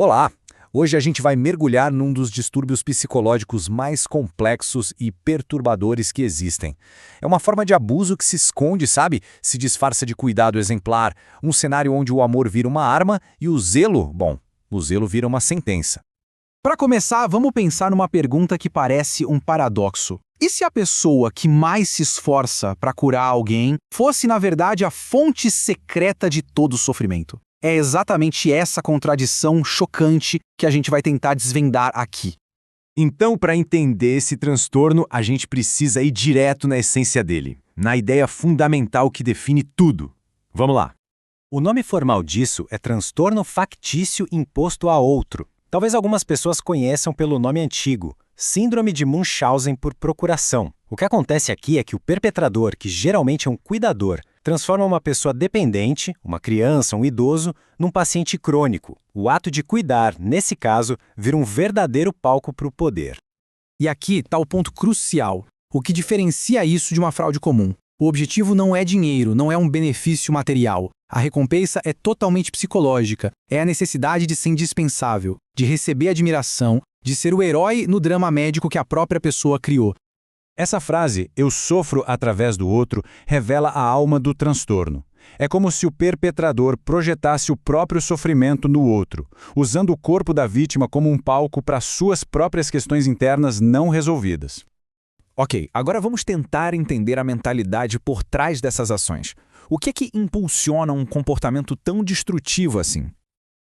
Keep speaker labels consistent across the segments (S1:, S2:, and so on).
S1: Olá! Hoje a gente vai mergulhar num dos distúrbios psicológicos mais complexos e perturbadores que existem. É uma forma de abuso que se esconde, sabe? Se disfarça de cuidado exemplar, um cenário onde o amor vira uma arma e o zelo, o zelo vira uma sentença.
S2: Para começar, vamos pensar numa pergunta que parece um paradoxo. E se a pessoa que mais se esforça para curar alguém fosse, na verdade, a fonte secreta de todo o sofrimento? É exatamente essa contradição chocante que a gente vai tentar desvendar aqui.
S1: Então, para entender esse transtorno, a gente precisa ir direto na essência dele, na ideia fundamental que define tudo. Vamos lá!
S3: O nome formal disso é transtorno factício imposto a outro. Talvez algumas pessoas conheçam pelo nome antigo, Síndrome de Munchausen por procuração. O que acontece aqui é que o perpetrador, que geralmente é um cuidador, transforma uma pessoa dependente, uma criança, um idoso, num paciente crônico. O ato de cuidar, nesse caso, vira um verdadeiro palco para o poder.
S2: E aqui está o ponto crucial, o que diferencia isso de uma fraude comum. O objetivo não é dinheiro, não é um benefício material. A recompensa é totalmente psicológica. É a necessidade de ser indispensável, de receber admiração, de ser o herói no drama médico que a própria pessoa criou.
S4: Essa frase, eu sofro através do outro, revela a alma do transtorno. É como se o perpetrador projetasse o próprio sofrimento no outro, usando o corpo da vítima como um palco para suas próprias questões internas não resolvidas.
S5: Ok, agora vamos tentar entender a mentalidade por trás dessas ações. O que é que impulsiona um comportamento tão destrutivo assim?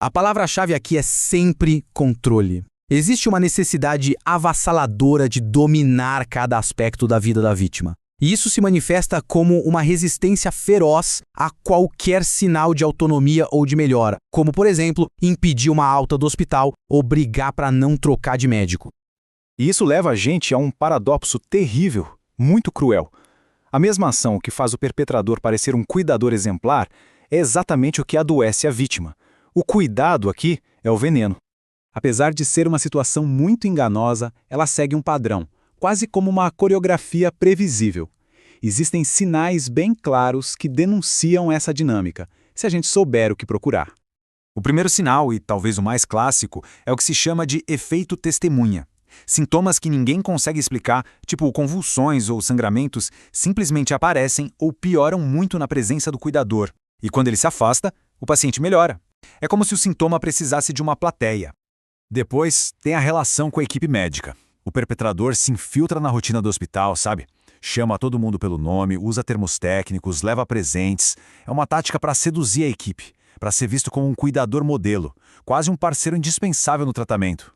S2: A palavra-chave aqui é sempre controle. Existe uma necessidade avassaladora de dominar cada aspecto da vida da vítima. E isso se manifesta como uma resistência feroz a qualquer sinal de autonomia ou de melhora, como, por exemplo, impedir uma alta do hospital ou brigar para não trocar de médico.
S4: E isso leva a gente a um paradoxo terrível, muito cruel. A mesma ação que faz o perpetrador parecer um cuidador exemplar é exatamente o que adoece a vítima. O cuidado aqui é o veneno. Apesar de ser uma situação muito enganosa, ela segue um padrão, quase como uma coreografia previsível. Existem sinais bem claros que denunciam essa dinâmica, se a gente souber o que procurar.
S1: O primeiro sinal, e talvez o mais clássico, é o que se chama de efeito testemunha. Sintomas que ninguém consegue explicar, tipo convulsões ou sangramentos, simplesmente aparecem ou pioram muito na presença do cuidador. E quando ele se afasta, o paciente melhora. É como se o sintoma precisasse de uma plateia. Depois, tem a relação com a equipe médica. O perpetrador se infiltra na rotina do hospital, sabe? Chama todo mundo pelo nome, usa termos técnicos, leva presentes. É uma tática para seduzir a equipe, para ser visto como um cuidador modelo, quase um parceiro indispensável no tratamento.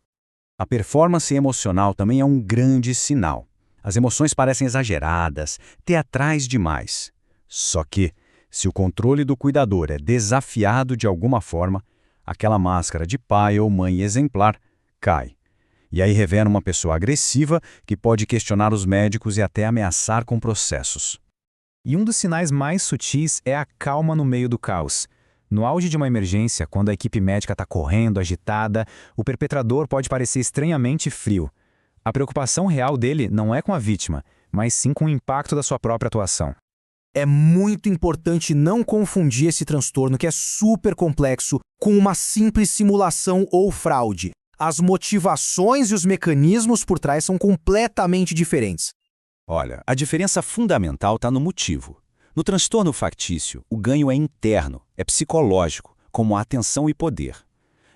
S4: A performance emocional também é um grande sinal. As emoções parecem exageradas, teatrais demais. Só que, se o controle do cuidador é desafiado de alguma forma, aquela máscara de pai ou mãe exemplar cai. E aí revela uma pessoa agressiva que pode questionar os médicos e até ameaçar com processos.
S5: E um dos sinais mais sutis é a calma no meio do caos. No auge de uma emergência, quando a equipe médica está correndo, agitada, o perpetrador pode parecer estranhamente frio. A preocupação real dele não é com a vítima, mas sim com o impacto da sua própria atuação.
S2: É muito importante não confundir esse transtorno, que é super complexo, com uma simples simulação ou fraude. As motivações e os mecanismos por trás são completamente diferentes.
S3: Olha, a diferença fundamental está no motivo. No transtorno factício, o ganho é interno, é psicológico, como a atenção e poder.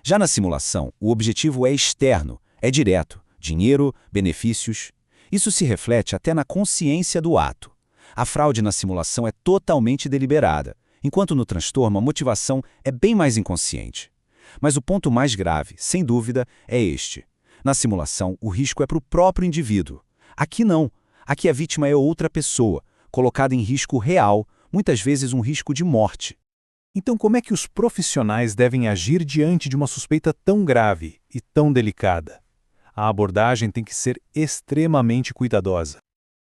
S3: Já na simulação, o objetivo é externo, é direto, dinheiro, benefícios. Isso se reflete até na consciência do ato. A fraude na simulação é totalmente deliberada, enquanto no transtorno a motivação é bem mais inconsciente. Mas o ponto mais grave, sem dúvida, é este. Na simulação, o risco é para o próprio indivíduo. Aqui não. Aqui a vítima é outra pessoa, colocada em risco real, muitas vezes um risco de morte.
S4: Então, como é que os profissionais devem agir diante de uma suspeita tão grave e tão delicada? A abordagem tem que ser extremamente cuidadosa.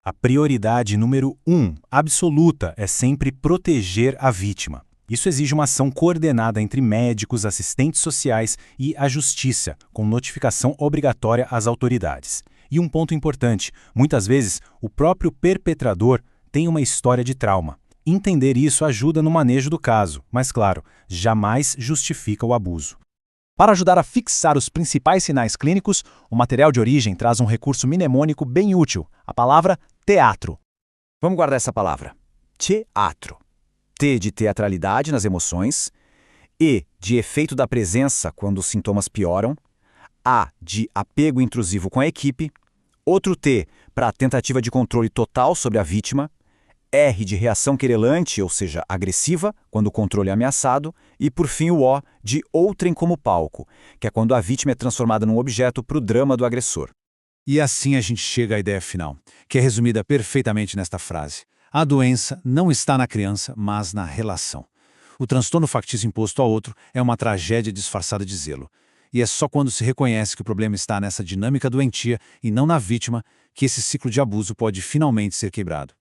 S4: A prioridade número 1, absoluta, é sempre proteger a vítima. Isso exige uma ação coordenada entre médicos, assistentes sociais e a justiça, com notificação obrigatória às autoridades. E um ponto importante, muitas vezes o próprio perpetrador tem uma história de trauma. Entender isso ajuda no manejo do caso, mas, claro, jamais justifica o abuso. Para ajudar a fixar os principais sinais clínicos, o material de origem traz um recurso mnemônico bem útil, a palavra teatro.
S3: Vamos guardar essa palavra. Teatro. T de teatralidade nas emoções, E de efeito da presença quando os sintomas pioram, A de apego intrusivo com a equipe, outro T para tentativa de controle total sobre a vítima, R de reação querelante, ou seja, agressiva, quando o controle é ameaçado, e por fim o O de outrem como palco, que é quando a vítima é transformada num objeto para o drama do agressor.
S4: E assim a gente chega à ideia final, que é resumida perfeitamente nesta frase. A doença não está na criança, mas na relação. O transtorno factício imposto ao outro é uma tragédia disfarçada de zelo. E é só quando se reconhece que o problema está nessa dinâmica doentia e não na vítima que esse ciclo de abuso pode finalmente ser quebrado.